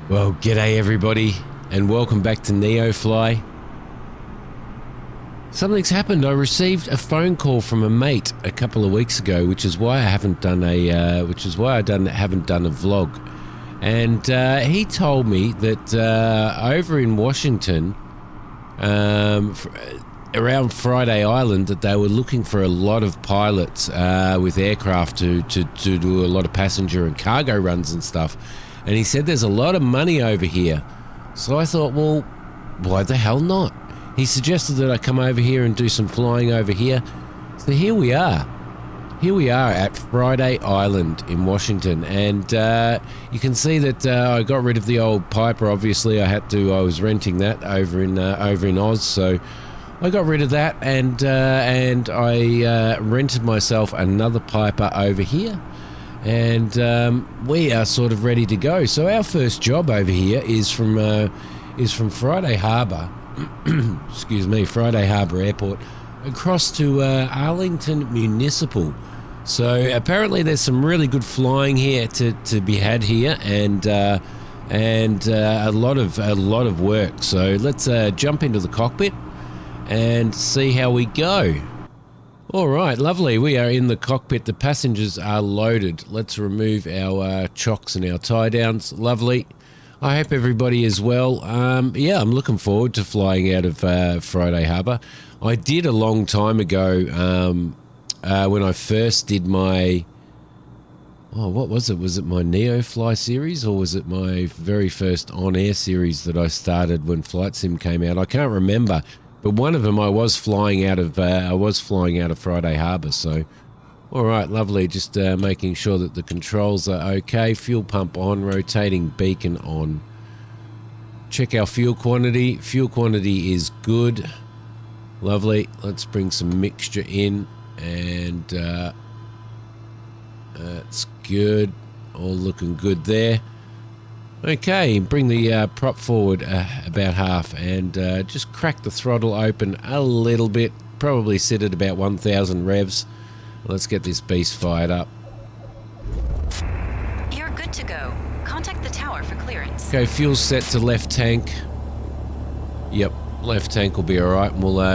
Well, g'day everybody, and welcome back to NeoFly. Something's happened. I received a phone call from a mate a couple of weeks ago, which is why I haven't done a haven't done a vlog. And he told me that over in Washington, around Friday Island, that they were looking for a lot of pilots with aircraft to do a lot of passenger and cargo runs and stuff. And he said there's a lot of money over here. So I thought, well, why the hell not? He suggested that I come over here and do some flying over here. So here we are. Here we are at Friday Island in Washington. And you can see that I got rid of the old Piper. Obviously, I was renting that over in Oz. So I got rid of that and I rented myself another Piper over here. And we are sort of ready to go. So our first job over here is from Friday Harbour, excuse me, Friday Harbour Airport, across to Arlington Municipal. So apparently there's some really good flying here to be had here, and a lot of work. So let's jump into the cockpit and see how we go. All right, lovely. We are in the cockpit. The passengers are loaded. Let's remove our chocks and our tie downs. Lovely. I hope everybody is well. Yeah, I'm looking forward to flying out of Friday Harbour. I did a long time ago when I first did my... Oh, what was it? Was it my NeoFly series, or was it my very first on-air series that I started when Flight Sim came out? I can't remember. But one of them I was flying out of Friday Harbour. So, all right, lovely. Just making sure that the controls are okay. Fuel pump on, rotating beacon on. Check our fuel quantity. Fuel quantity is good. Lovely. Let's bring some mixture in, and that's good. All looking good there. Okay, bring the prop forward about half, and just crack the throttle open a little bit. Probably sit at about 1,000 revs. Let's get this beast fired up. You're good to go. Contact the tower for clearance. Okay, fuel set to left tank. Yep, left tank will be all right.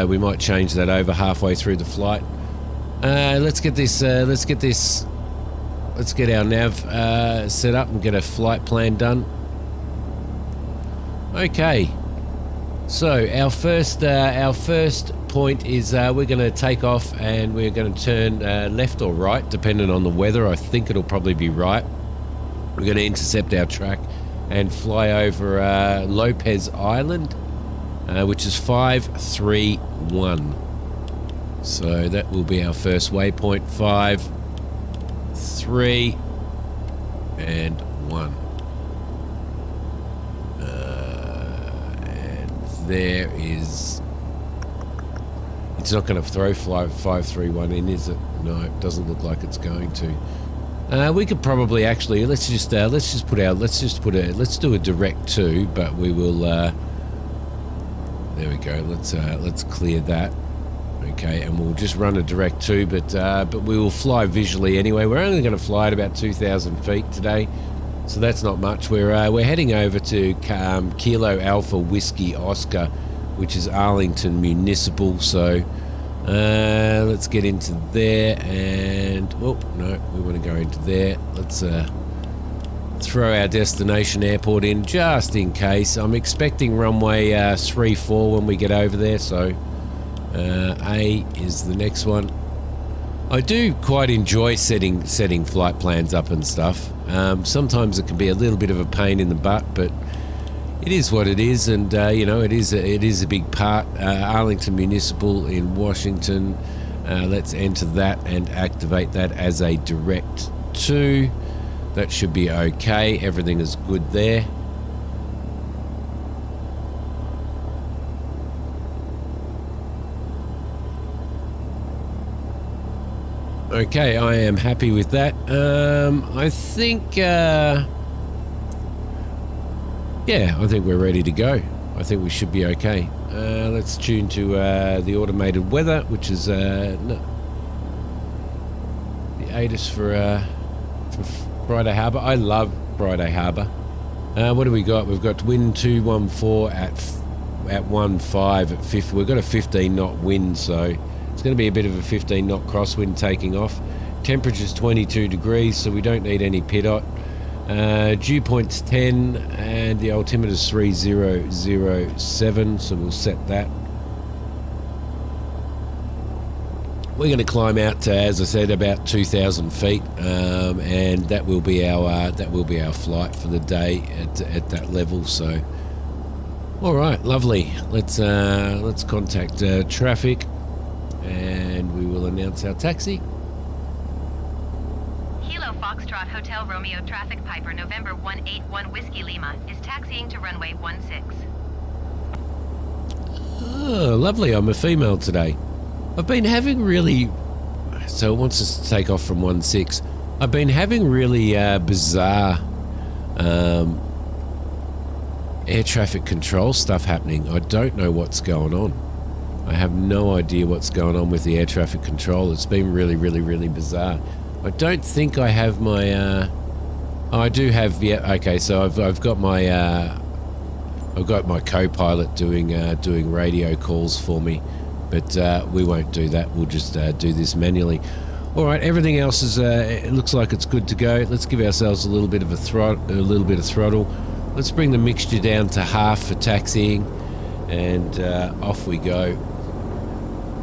We might change that over halfway through the flight. Let's get our nav set up and get a flight plan done. Okay, so our first point is we're going to take off, and we're going to turn left or right, depending on the weather. I think it'll probably be right. We're going to intercept our track and fly over Lopez Island, which is 531. So that will be our first waypoint. 5, 3, and 1. And there is... It's not going to throw 531 in, is it? No, it doesn't look like it's going to. We could probably actually let's do a direct 2, but we will. There we go. Let's clear that. Okay, and we'll just run a direct 2, but we will fly visually anyway. We're only going to fly at about 2,000 feet today, so that's not much. We're heading over to Kilo Alpha Whiskey Oscar, which is Arlington Municipal. So let's get into there, and oh no, we want to go into there. Let's throw our destination airport in just in case. I'm expecting runway 34 when we get over there, so A is the next one. I do quite enjoy setting flight plans up and stuff. Sometimes it can be a little bit of a pain in the butt, but it is what it is, and you know, it is a big part. Arlington Municipal in Washington. Let's enter that and activate that as a direct 2. That should be okay. Everything is good there. Okay, I am happy with that. I think, yeah, I think we're ready to go. I think we should be okay. Let's tune to the automated weather, which is the ATIS for Friday Harbour. I love Friday Harbour. What do we got? We've got wind 214 at 15 at 50. We've got a 15 knot wind, so it's going to be a bit of a 15 knot crosswind taking off. Temperature's 22 degrees, so we don't need any pitot. Dew point's 10 and the altimeter's 3007, so we'll set that. We're going to climb out to, as I said, about 2,000 feet, and that will be our flight for the day at that level. So, all right, lovely. Let's contact traffic, and we will announce our taxi. Kilo Foxtrot Hotel Romeo traffic Piper November 181 Whiskey Lima is taxiing to runway 16. Oh, lovely. I'm a female today. I've been having really... So it wants us to take off from 16. I've been having really bizarre air traffic control stuff happening. I don't know what's going on. I have no idea what's going on with the air traffic control. It's been really, really, really bizarre. I don't think I have my... oh, I do have... Yeah, okay, so I've got my co-pilot doing radio calls for me. But we won't do that. We'll just do this manually. All right, everything else is. It looks like it's good to go. Let's give ourselves a little bit of throttle. Let's bring the mixture down to half for taxiing, and off we go.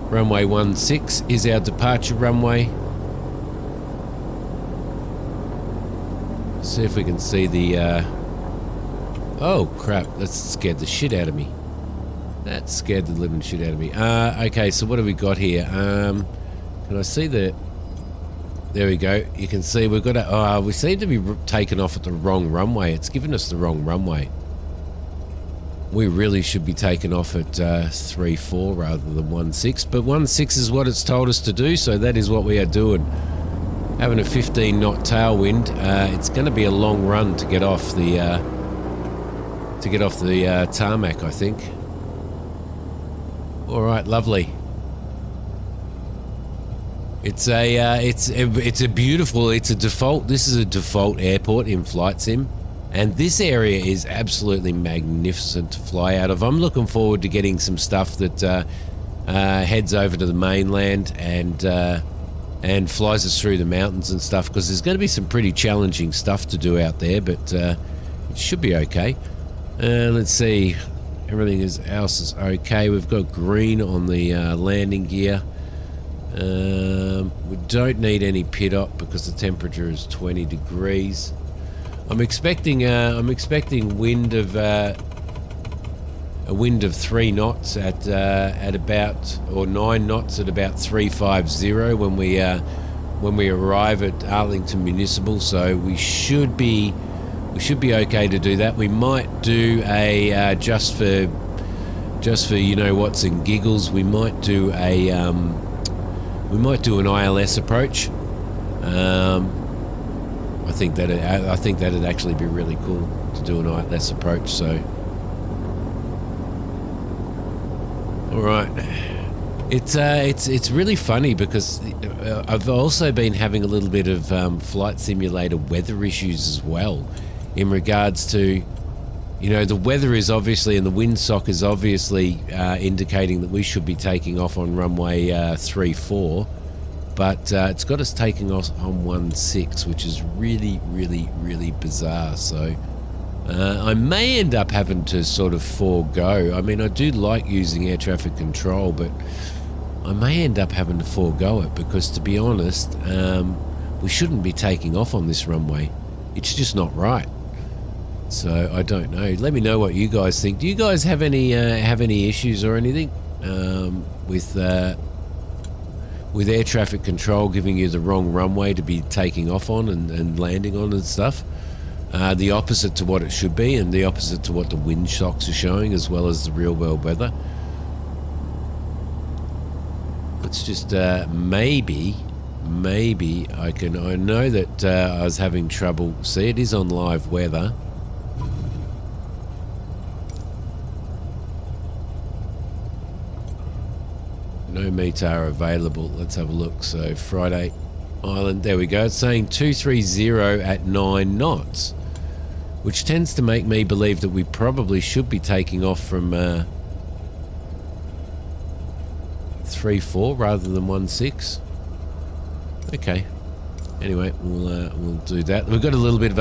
Runway 16 is our departure runway. See if we can see the. Oh crap! That scared the shit out of me. That scared the living shit out of me. Okay, so what have we got here? Can I see the... There we go. You can see we've got a... we seem to be taken off at the wrong runway. It's given us the wrong runway. We really should be taken off at 34 rather than 16. But 16 is what it's told us to do, so that is what we are doing. Having a 15 knot tailwind. It's going to be a long run to get off the tarmac, I think. All right, lovely. It's a default. This is a default airport in Flight Sim, and this area is absolutely magnificent to fly out of. I'm looking forward to getting some stuff that heads over to the mainland and flies us through the mountains and stuff, because there's going to be some pretty challenging stuff to do out there, but it should be okay. Let's see. Everything else is okay. We've got green on the landing gear. We don't need any pitot because the temperature is 20 degrees. I'm expecting wind of a wind of 3 knots at about, or 9 knots at about 350 when we arrive at Arlington Municipal. So we should be okay to do that. We might do a just for you know what's in giggles. We might do an ILS approach. I think that'd actually be really cool to do an ILS approach. So, all right. It's really funny because I've also been having a little bit of flight simulator weather issues as well. In regards to, you know, the weather is obviously, and the windsock is obviously indicating that we should be taking off on runway 34, but it's got us taking off on 16, which is really, really, really bizarre. So I may end up having to sort of forego. I mean, I do like using air traffic control, but I may end up having to forego it because, to be honest, we shouldn't be taking off on this runway. It's just not right. So I don't know. Let me know what you guys think. Do you guys have any issues or anything with air traffic control giving you the wrong runway to be taking off on and landing on and stuff? The opposite to what it should be, and the opposite to what the wind shocks are showing, as well as the real world weather. Let's just maybe I can. I know that I was having trouble. See, it is on live weather. No METAR available. Let's have a look. So Friday Island, there we go. It's saying 230 at 9 knots, which tends to make me believe that we probably should be taking off from 3-4 rather than 1-6. Okay. Anyway, we'll do that. We've got a little bit of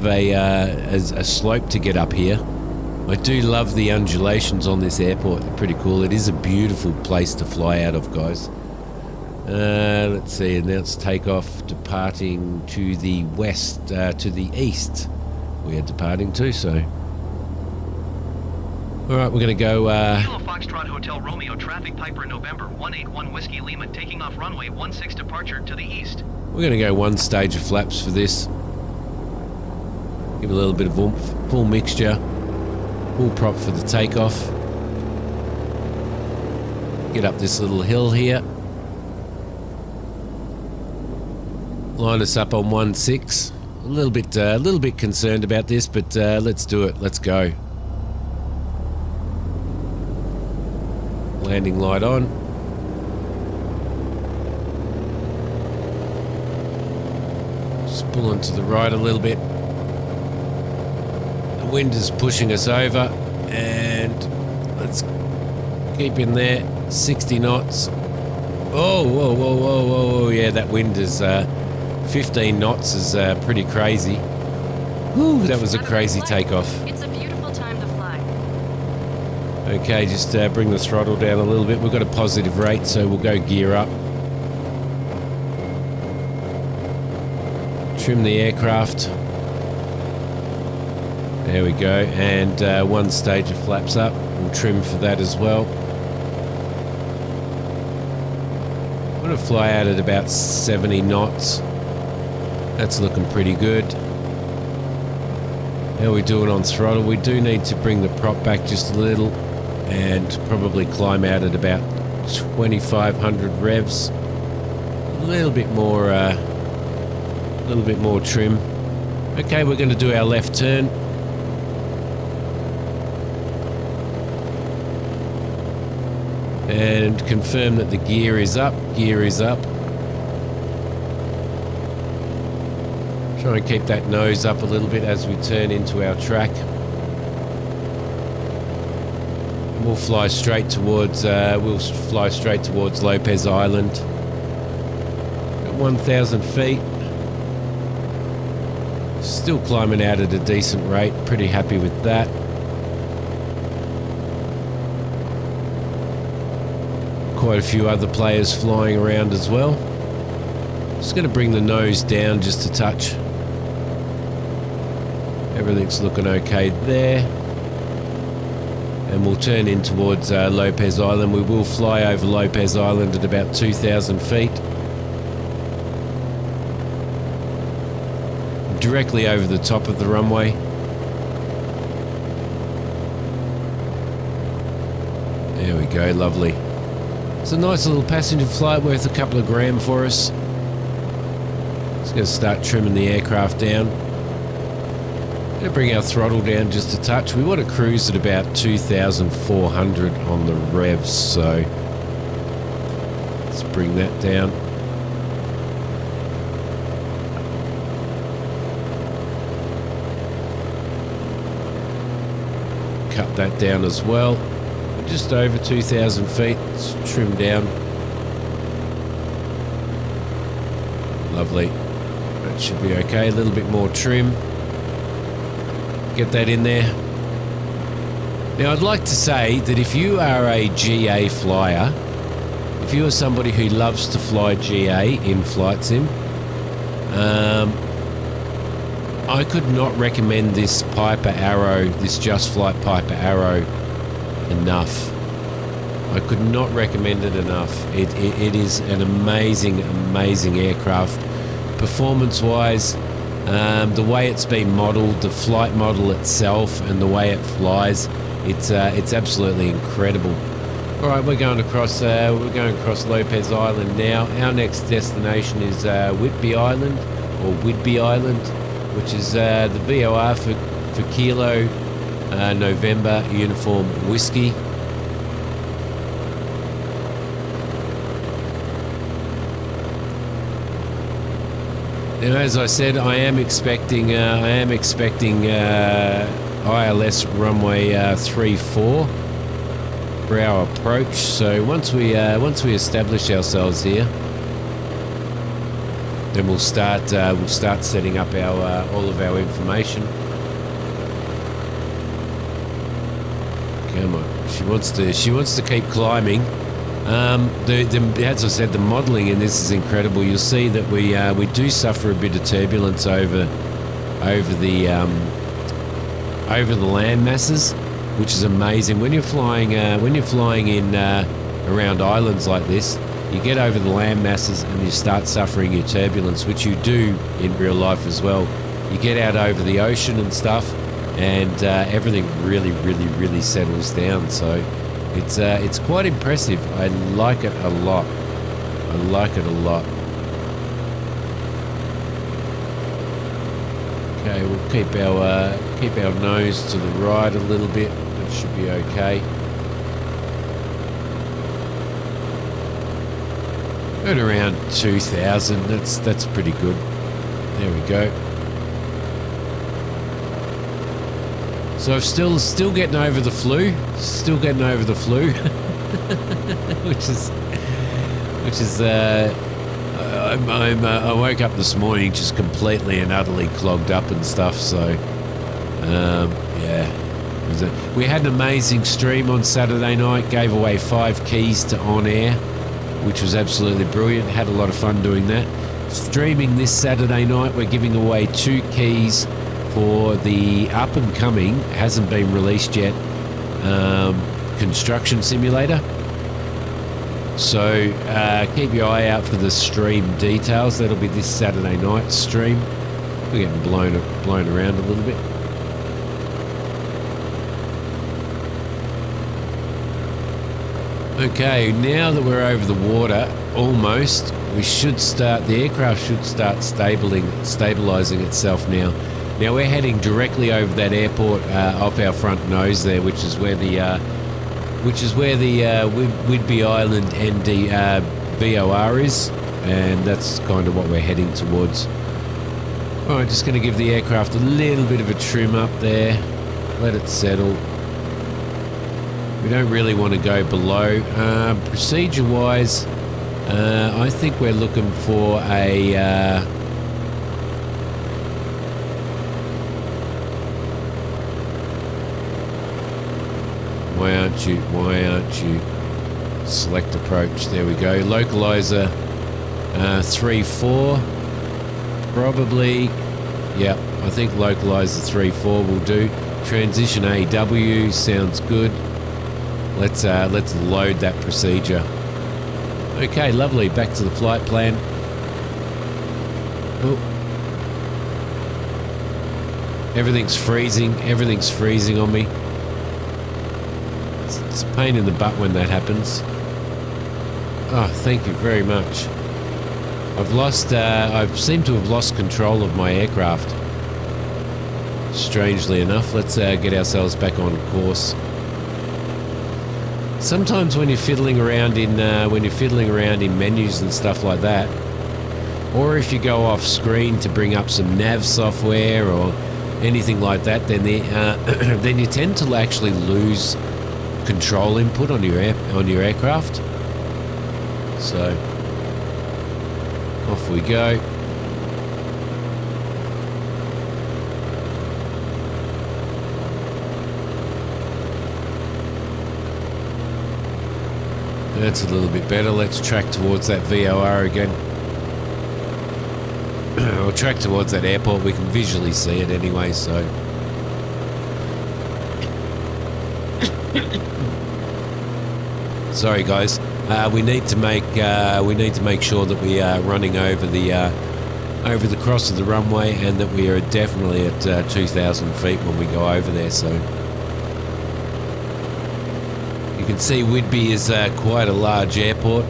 a slope to get up here. I do love the undulations on this airport. They're pretty cool. It is a beautiful place to fly out of, guys. Let's see, and now it's takeoff, departing to the west, to the east. We are departing to, so. All right, we're going to go. Kilo Foxtrot Hotel Romeo Traffic Piper November 181 Whiskey Lima taking off runway 16 departure to the east. We're going to go one stage of flaps for this. Give it a little bit of oomph, full mixture, full prop for the takeoff. Get up this little hill here. Line us up on 1-6. A little bit concerned about this, but let's do it. Let's go. Landing light on. Just pull onto the right a little bit. The wind is pushing us over, and let's keep in there. 60 knots. Oh, whoa, whoa, whoa, whoa, whoa. Yeah, that wind is 15 knots is pretty crazy. Whew, that was a crazy takeoff. It's a beautiful time to fly. Okay, just bring the throttle down a little bit. We've got a positive rate, so we'll go gear up. Trim the aircraft. There we go, and one stage of flaps up. We'll trim for that as well. I'm going to fly out at about 70 knots. That's looking pretty good. How are we doing on throttle? We do need to bring the prop back just a little and probably climb out at about 2,500 revs. A little bit more trim. Okay, we're going to do our left turn. And confirm that the gear is up. Gear is up. Try and keep that nose up a little bit as we turn into our track. We'll fly straight towards Lopez Island. At 1,000 feet. Still climbing out at a decent rate. Pretty happy with that. Quite a few other players flying around as well. Just going to bring the nose down just a touch. Everything's looking okay there. And we'll turn in towards Lopez Island. We will fly over Lopez Island at about 2,000 feet. Directly over the top of the runway. There we go, lovely. It's a nice little passenger flight worth a couple of grand for us. Just going to start trimming the aircraft down. Going to bring our throttle down just a touch. We want to cruise at about 2,400 on the revs, so let's bring that down. Cut that down as well. Just over 2,000 feet. Let's trim down. Lovely. That should be okay. A little bit more trim. Get that in there. Now, I'd like to say that if you are a GA flyer, if you are somebody who loves to fly GA in flight sim, I could not recommend this Piper Arrow, this Just Flight Piper Arrow enough. I could not recommend it enough. It is an amazing aircraft. Performance-wise, the way it's been modelled, the flight model itself, and the way it flies, it's absolutely incredible. All right, we're going across Lopez Island now. Our next destination is Whitby Island, or Whidbey Island, which is the VOR for Kilo November Uniform Whiskey. Now, as I said, I am expecting ILS runway 34 for our approach. So once we establish ourselves here, then we'll start setting up our all of our information. Come on, she wants to keep climbing. As I said, the modelling in this is incredible. You'll see that we do suffer a bit of turbulence over the land masses, which is amazing. When you're flying in around islands like this, you get over the land masses and you start suffering your turbulence, which you do in real life as well. You get out over the ocean and stuff, and everything really settles down. So it's quite impressive. I like it a lot. Okay, we'll keep our nose to the right a little bit. That should be okay. At around 2,000. That's pretty good. There we go. So I'm still getting over the flu. which is I woke up this morning just completely and utterly clogged up and stuff. So yeah, we had an amazing stream on Saturday night. Gave away 5 keys to On Air, which was absolutely brilliant. Had a lot of fun doing that. Streaming this Saturday night, we're giving away 2 keys for the up-and-coming, hasn't been released yet, construction simulator. So keep your eye out for the stream details. That'll be this Saturday night stream. We're getting blown around a little bit. Okay, now that we're over the water, almost, the aircraft should start stabilizing itself now. Now we're heading directly over that airport off our front nose there, which is where the Whidbey Island ND VOR is, and that's kind of what we're heading towards. All right, just going to give the aircraft a little bit of a trim up there, let it settle. We don't really want to go below. Procedure-wise, I think we're looking for a Why aren't you? Select approach. There we go. Localizer 3-4. Probably. Yep. I think localizer 3-4 will do. Transition AW sounds good. Let's load that procedure. Okay, lovely. Back to the flight plan. Oh. Everything's freezing. Everything's freezing on me. It's a pain in the butt when that happens. Oh, thank you very much. I seem to have lost control of my aircraft. Strangely enough, let's get ourselves back on course. Sometimes when you're fiddling around in menus and stuff like that, or if you go off screen to bring up some nav software or anything like that, then then you tend to actually lose control input on your aircraft. So off we go. That's a little bit better. Let's track towards that VOR again. Or track towards that airport. We can visually see it anyway, so. Sorry guys, we need to make sure that we are running over the cross of the runway, and that we are definitely at 2,000 feet when we go over there. So you can see Whidbey is quite a large airport.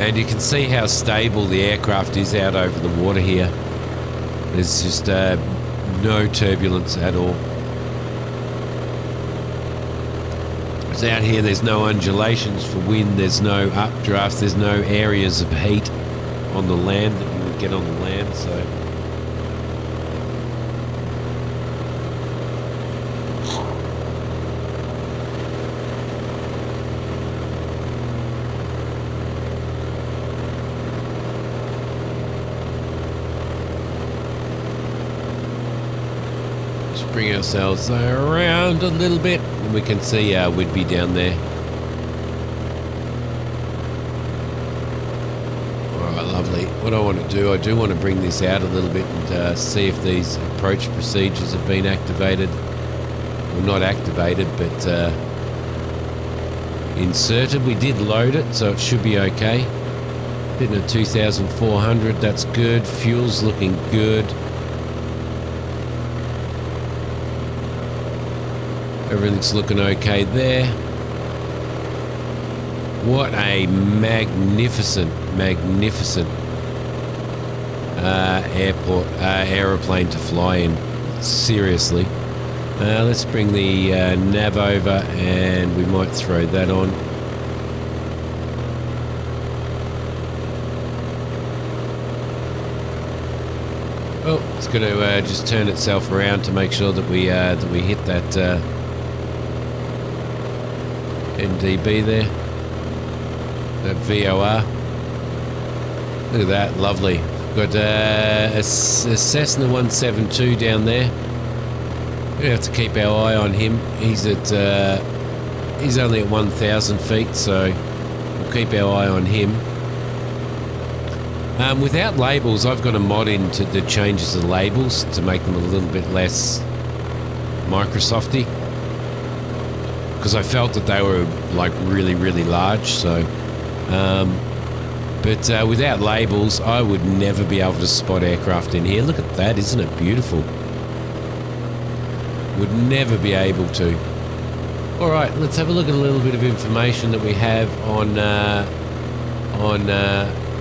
And you can see how stable the aircraft is out over the water here. There's just no turbulence at all. Because out here there's no undulations for wind, there's no updrafts, there's no areas of heat on the land that you would get on the land, so... Bring ourselves around a little bit and we can see Whidbey down there. Alright, lovely. What I want to do, I do want to bring this out a little bit and see if these approach procedures have been activated. Well, not activated, but inserted. We did load it, so it should be okay. Hitting a 2,400, that's good. Fuel's looking good. Everything's looking okay there. What a magnificent aeroplane to fly in. Seriously. Let's bring the nav over and we might throw that on. Oh, it's going to just turn itself around to make sure that we hit that NDB there, that VOR. Look at that, lovely. Got a Cessna 172 down there. We have to keep our eye on him. He's only at 1,000 feet, so we'll keep our eye on him. Without labels, I've got a mod into that changes the labels to make them a little bit less Microsofty, because I felt that they were like really large. So but without labels I would never be able to spot aircraft in here. Look at that, isn't it beautiful? Would never be able to. Alright, let's have a look at a little bit of information that we have on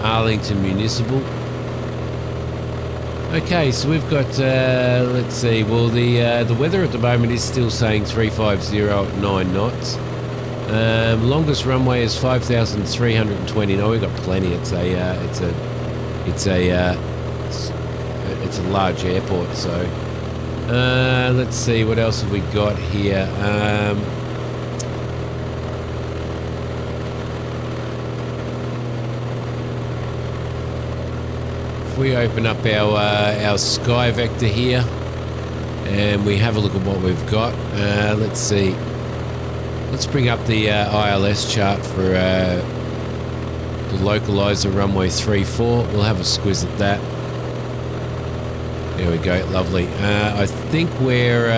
Arlington Municipal. Okay, so we've got, let's see, well the weather at the moment is still saying 350 at 9 knots. Longest runway is 5,320. No, we've got plenty. It's a large airport. So let's see, what else have we got here? If we open up our sky vector here and we have a look at what we've got, let's see. Let's bring up the ILS chart for the localizer runway 34. We'll have a squiz at that. There we go, lovely. I think we're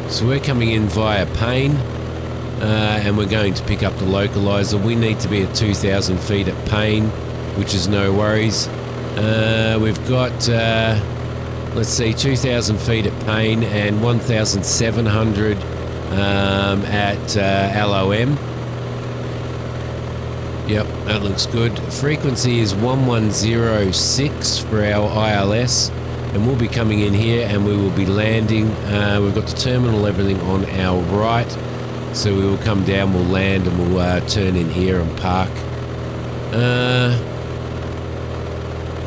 so we're coming in via Payne, and we're going to pick up the localizer. We need to be at 2,000 feet at Payne, which is no worries. We've got let's see, 2,000 feet at Payne and 1,700 at LOM. Yep, that looks good. Frequency is 1106 for our ILS, and we'll be coming in here and we will be landing. We've got the terminal, everything on our right, so we will come down, we'll land, and we'll turn in here and park.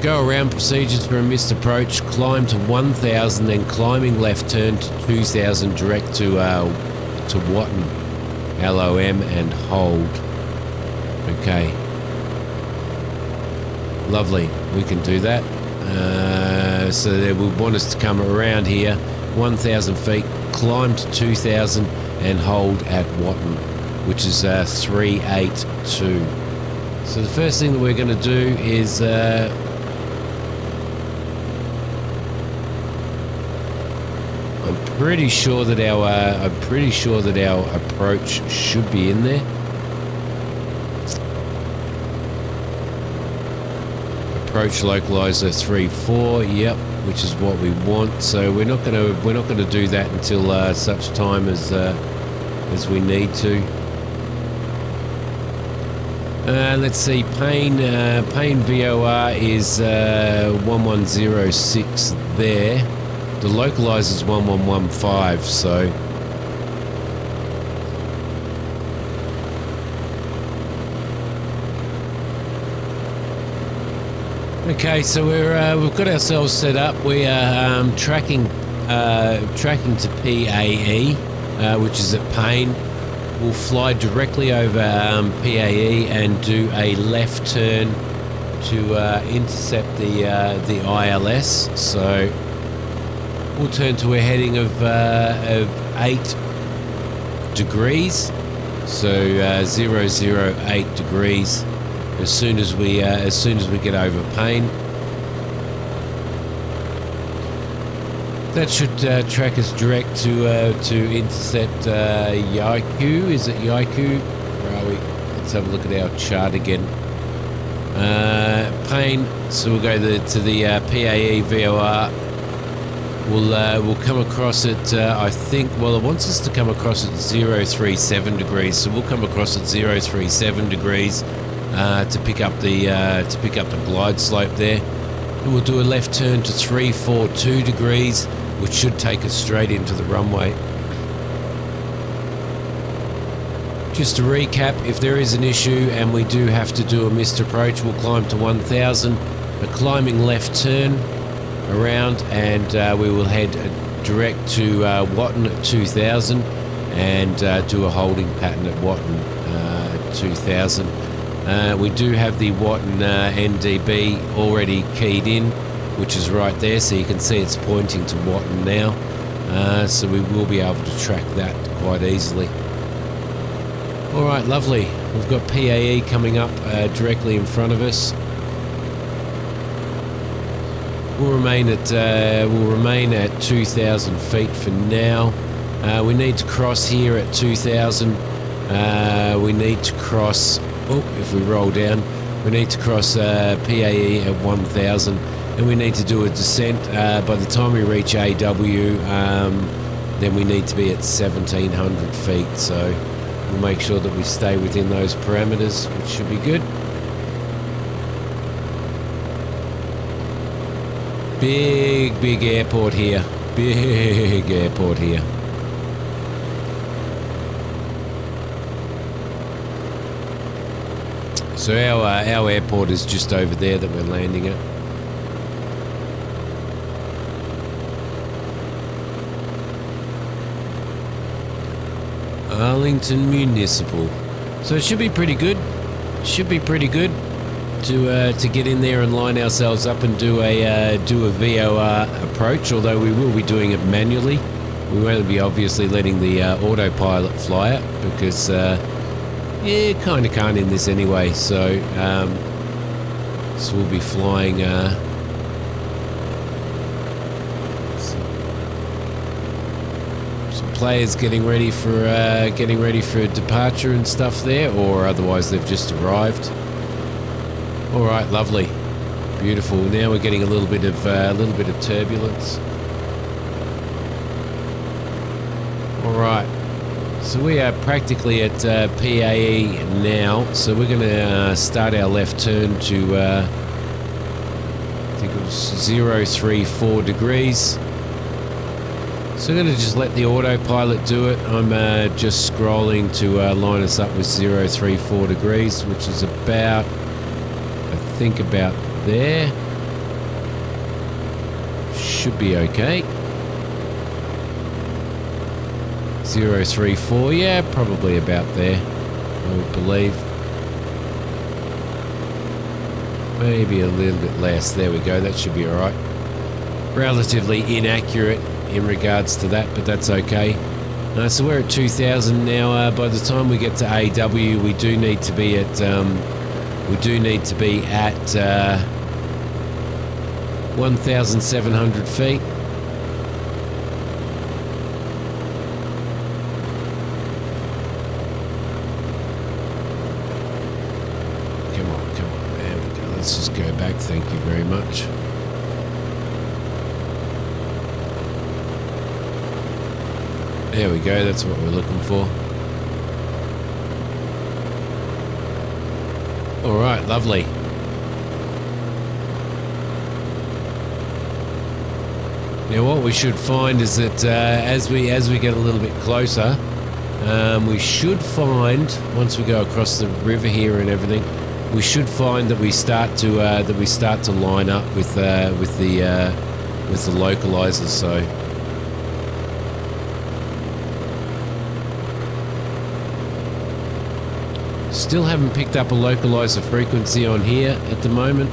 Go around procedures for a missed approach, climb to 1,000, then climbing left turn to 2,000 direct to Watton, LOM, and hold. Okay. Lovely, we can do that. So they will want us to come around here, 1,000 feet, climb to 2,000, and hold at Watton, which is 382. So the first thing that we're going to do is I'm pretty sure that our approach should be in there. Approach localizer 34, yep, which is what we want. So we're not going to do that until such time as we need to. Let's see, Payne VOR is 1106 there. The localizer's 1115, so... Okay, so we've got ourselves set up. We are tracking to PAE, which is at Payne. We'll fly directly over PAE and do a left turn to intercept the ILS. So we'll turn to a heading of 8 degrees. So 008 degrees. As soon as we get over Payne, that should track us direct to intercept Yaiku. Is it Yaiku? Where are we? Let's have a look at our chart again. Payne. So we'll go to the PAE VOR. We'll come across it. I think. Well, it wants us to come across at 037 degrees. So we'll come across at 037 degrees. To pick up the glide slope there. And we'll do a left turn to 342 degrees, which should take us straight into the runway. Just to recap, if there is an issue and we do have to do a missed approach, we'll climb to 1000, a climbing left turn around, and we will head direct to Watton at 2000 and do a holding pattern at Watton 2000. We do have the Watton NDB already keyed in, which is right there, so you can see it's pointing to Watton now. So we will be able to track that quite easily. Alright, lovely. We've got PAE coming up directly in front of us. We'll remain at 2,000 feet for now. We need to cross here at 2,000. We need to cross... Oh, if we roll down, we need to cross PAE at 1000, and we need to do a descent. By the time we reach AW, then we need to be at 1700 feet. So we'll make sure that we stay within those parameters, which should be good. Big airport here. Big airport here. So our airport is just over there that we're landing at. Arlington Municipal. So it should be pretty good. Should be pretty good to get in there and line ourselves up and do a VOR approach. Although we will be doing it manually. We won't be obviously letting the autopilot fly it because. Yeah, kind of can't in this anyway, so we'll be flying some players getting ready for departure and stuff there, or otherwise they've just arrived. All right, lovely, beautiful. Now we're getting a little bit of turbulence. All right. So we are practically at PAE now, so we're going to start our left turn to, I think it was 034 degrees. So I'm going to just let the autopilot do it. I'm just scrolling to line us up with 034 degrees, which is about, I think about there. Should be okay. 034, yeah, probably about there, I would believe. Maybe a little bit less. There we go, that should be alright. Relatively inaccurate in regards to that, but that's okay. So we're at 2,000 now. By the time we get to AW, we do need to be at 1,700 feet. Let's just go back, thank you very much. There we go, that's what we're looking for. Alright, lovely. Now what we should find is that as we get a little bit closer, we should find, once we go across the river here and everything, we should find that we start to line up with the localizers. So still haven't picked up a localizer frequency on here at the moment.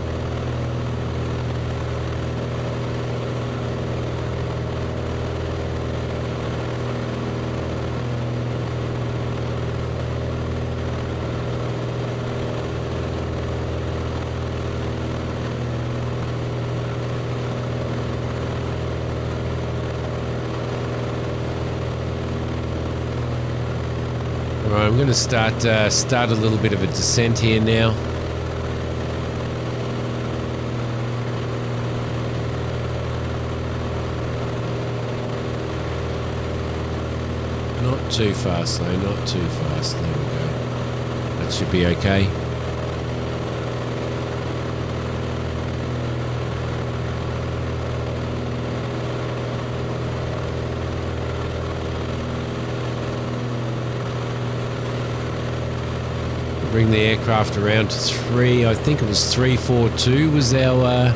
Alright, I'm going to start a little bit of a descent here now. Not too fast though, not too fast. There we go. That should be okay. Bring the aircraft around to 3, I think it was 342 was our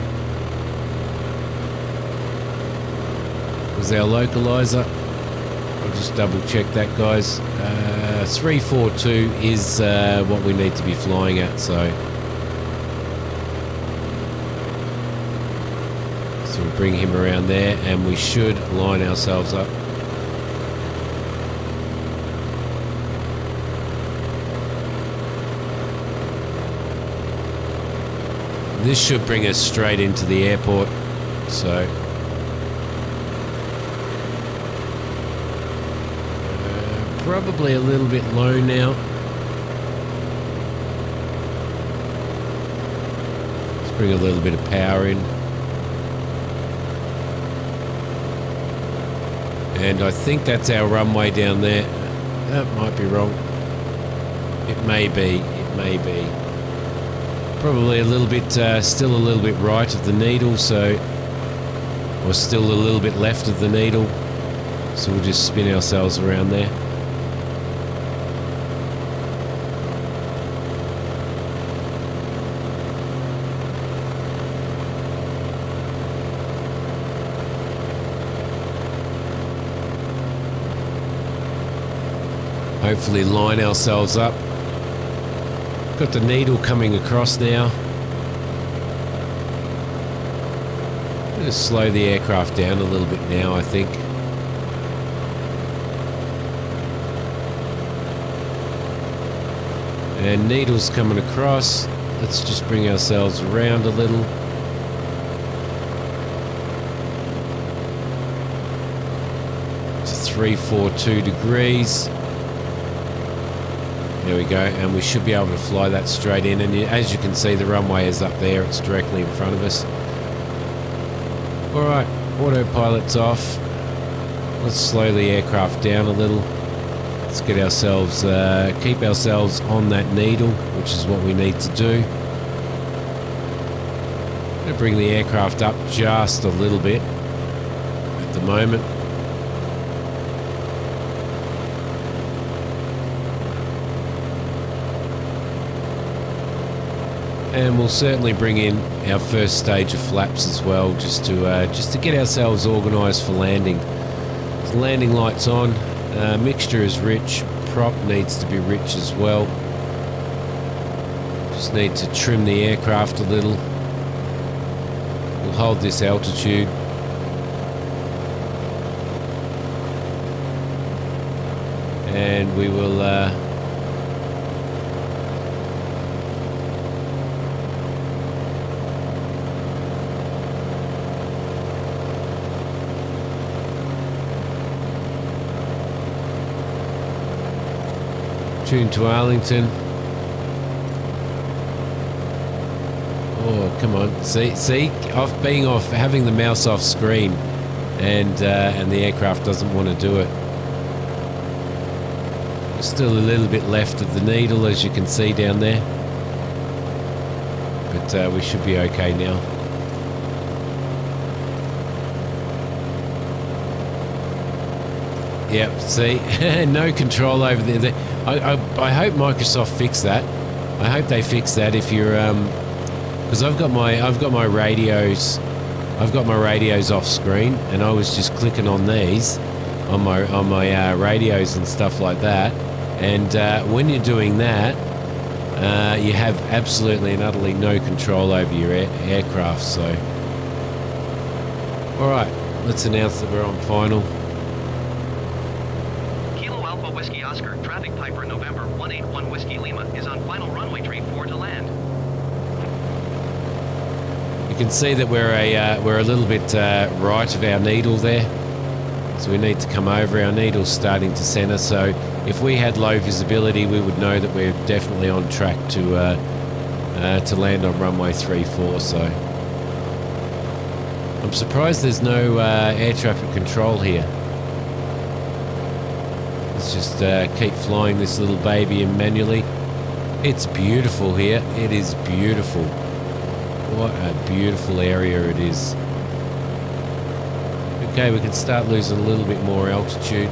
localizer. I'll just double check that, guys. 342 is what we need to be flying at, so we'll bring him around there and we should line ourselves up. This should bring us straight into the airport, so probably a little bit low now. Let's bring a little bit of power in. And I think that's our runway down there. That might be wrong. It may be, Probably a little bit, still a little bit right of the needle, so, or still a little bit left of the needle. So we'll just spin ourselves around there. Hopefully line ourselves up. Got the needle coming across now. I'm going to slow the aircraft down a little bit now, I think. And needle's coming across. Let's just bring ourselves around a little. To 342 degrees. There we go, and we should be able to fly that straight in, and as you can see the runway is up there, it's directly in front of us. Alright, autopilot's off. Let's slow the aircraft down a little. Let's get ourselves, keep ourselves on that needle, which is what we need to do. I'm going to bring the aircraft up just a little bit at the moment. And we'll certainly bring in our first stage of flaps as well, just to get ourselves organised for landing. So landing lights on, mixture is rich, prop needs to be rich as well. Just need to trim the aircraft a little. We'll hold this altitude. And we will tune to Arlington. Oh, come on. See, being off, having the mouse off screen, and the aircraft doesn't want to do it. Still a little bit left of the needle, as you can see down there. But we should be okay now. Yep, see, no control over there. I hope Microsoft fix that. I hope they fix that. If you're, because I've got my radios off screen, and I was just clicking on these on my radios and stuff like that. And when you're doing that, you have absolutely and utterly no control over your aircraft. So, all right, let's announce that we're on final. Kilo Alpha Whiskey Oscar, traffic piper November 181 Whiskey Lima is on final runway tree 4 to land. You can see that we're a little bit right of our needle there, so we need to come over. Our needle's starting to center, so if we had low visibility, we would know that we're definitely on track to land on runway 34. So I'm surprised there's no air traffic control here. Let's just keep flying this little baby in manually. It's beautiful here. It is beautiful. What a beautiful area it is. Okay, we can start losing a little bit more altitude.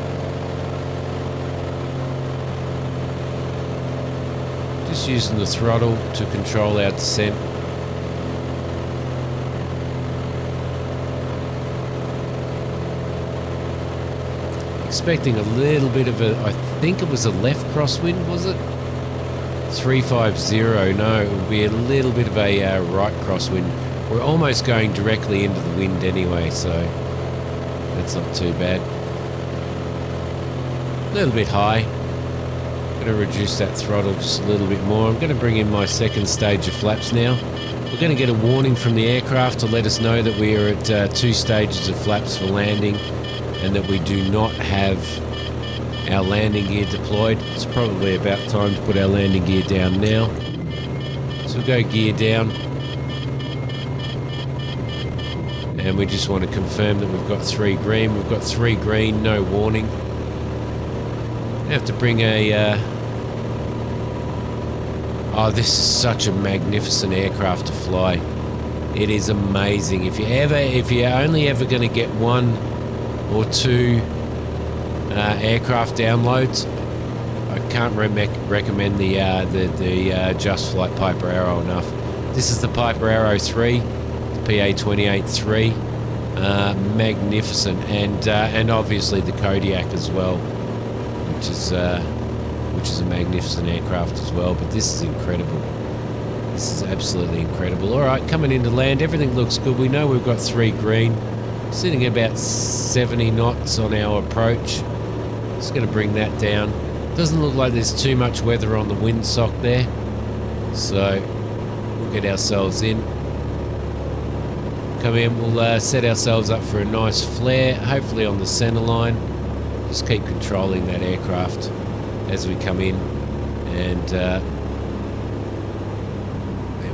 Just using the throttle to control our descent. Expecting a little bit of a, I think it was a left crosswind, was it? 350, no, it would be a little bit of a right crosswind. We're almost going directly into the wind anyway, so that's not too bad. A little bit high. Going to reduce that throttle just a little bit more. I'm going to bring in my second stage of flaps now. We're going to get a warning from the aircraft to let us know that we are at 2 stages of flaps for landing, and that we do not have our landing gear deployed. It's probably about time to put our landing gear down now. So we'll go gear down. And we just want to confirm that we've got 3 green. We've got 3 green, no warning. I have to bring a... Oh, this is such a magnificent aircraft to fly. It is amazing. If you're only ever going to get 1 or 2 aircraft downloads, I can't recommend the Just Flight Piper Arrow enough. This is the Piper Arrow 3, the PA-28-3, magnificent, and obviously the Kodiak as well, which is a magnificent aircraft as well. But this is incredible. This is absolutely incredible. All right, coming into land, everything looks good. We know we've got 3 green, sitting about 70 knots on our approach. Just going to bring that down. Doesn't look like there's too much weather on the windsock there, so we'll get ourselves in. Come in, we'll set ourselves up for a nice flare, hopefully on the center line. Just keep controlling that aircraft as we come in, and there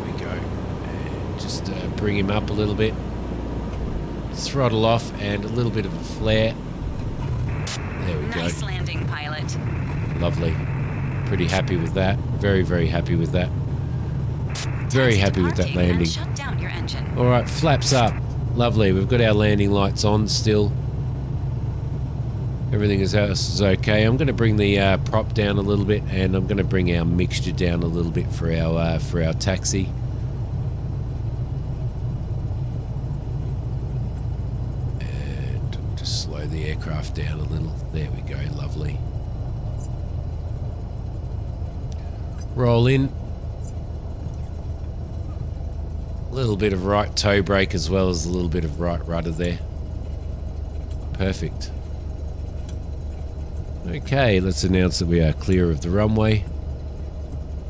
we go. And just bring him up a little bit, throttle off, and a little bit of a flare. There we go. Nice landing, pilot. Lovely. Pretty happy with that. Very, very happy with that. Very happy with that landing. Shut down your engine. All right, flaps up. Lovely. We've got our landing lights on still. Everything else is okay. I'm going to bring the prop down a little bit, and I'm going to bring our mixture down a little bit for our taxi. And just slow the aircraft down a little. There we go. Lovely. Roll in. A little bit of right toe brake as well as a little bit of right rudder there. Perfect. Okay, let's announce that we are clear of the runway.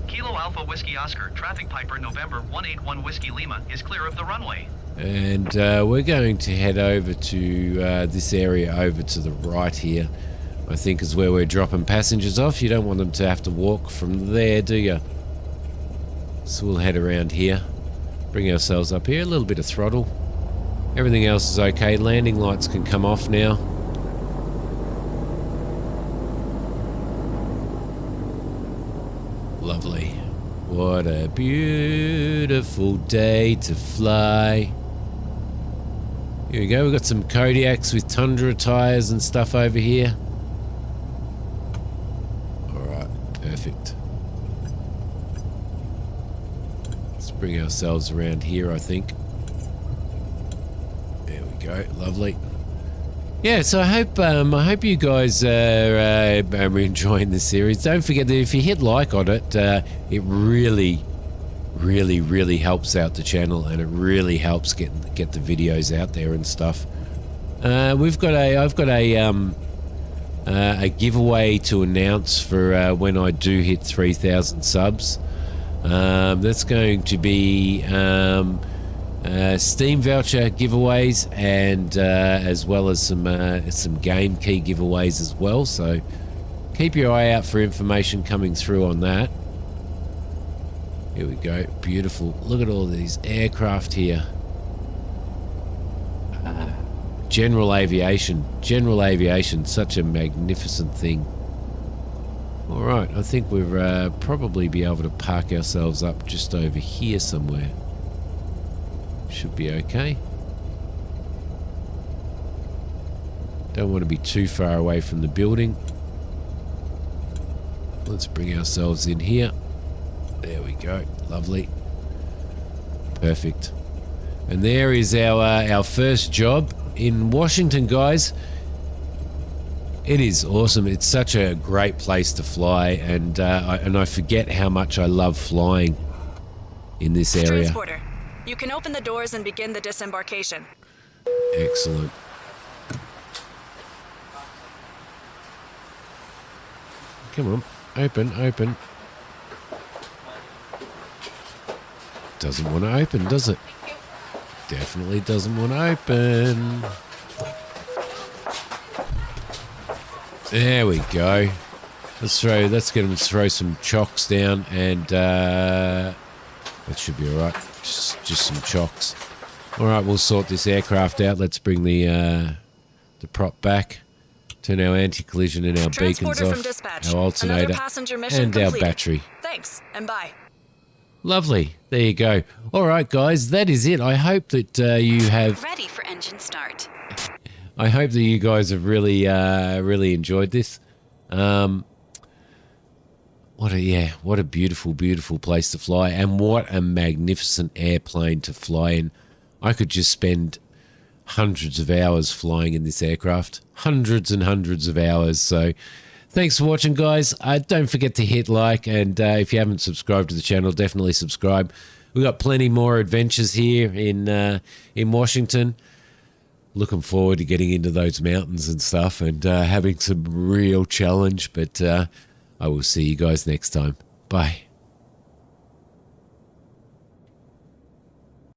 Kilo Alpha Whiskey Oscar, traffic piper November 181 Whiskey Lima is clear of the runway. And we're going to head over to this area over to the right here. I think is where we're dropping passengers off. You don't want them to have to walk from there, do you? So we'll head around here. Bring ourselves up here. A little bit of throttle. Everything else is okay. Landing lights can come off now. Lovely. What a beautiful day to fly. Here we go. We've got some Kodiaks with Tundra tyres and stuff over here. Perfect. Let's bring ourselves around here, I think. There we go. Lovely. Yeah, so I hope you guys are enjoying this series. Don't forget that if you hit like on it, it really helps out the channel, and it really helps get the videos out there and stuff. I've got a giveaway to announce for when I do hit 3,000 subs. That's going to be Steam voucher giveaways, and as well as some game key giveaways as well. So keep your eye out for information coming through on that. Here we go. Beautiful. Look at all these aircraft here. General aviation, such a magnificent thing. All right, I think we'll probably be able to park ourselves up just over here somewhere. Should be okay. Don't want to be too far away from the building. Let's bring ourselves in here. There we go. Lovely. Perfect. And there is our first job in Washington, guys. It is awesome. It's such a great place to fly, and I forget how much I love flying in this area. Transporter, you can open the doors and begin the disembarkation. Excellent. Come on, open. Doesn't want to open, does it? Definitely doesn't want to open. There we go. Let's get him to throw some chocks down, and that should be all right. Just some chocks. All right, we'll sort this aircraft out. Let's bring the prop back. Turn our anti-collision and our beacons off. Dispatch. Our alternator and our battery. Thanks, and bye. Lovely. There you go. All right, guys, that is it. I hope that you have... Ready for engine start. I hope that you guys have really enjoyed this. What a beautiful, beautiful place to fly, and what a magnificent airplane to fly in. I could just spend hundreds of hours flying in this aircraft. Hundreds and hundreds of hours. So thanks for watching, guys. Don't forget to hit like, and if you haven't subscribed to the channel, definitely subscribe. We've got plenty more adventures here in Washington. Looking forward to getting into those mountains and stuff, and having some real challenge. But I will see you guys next time. Bye.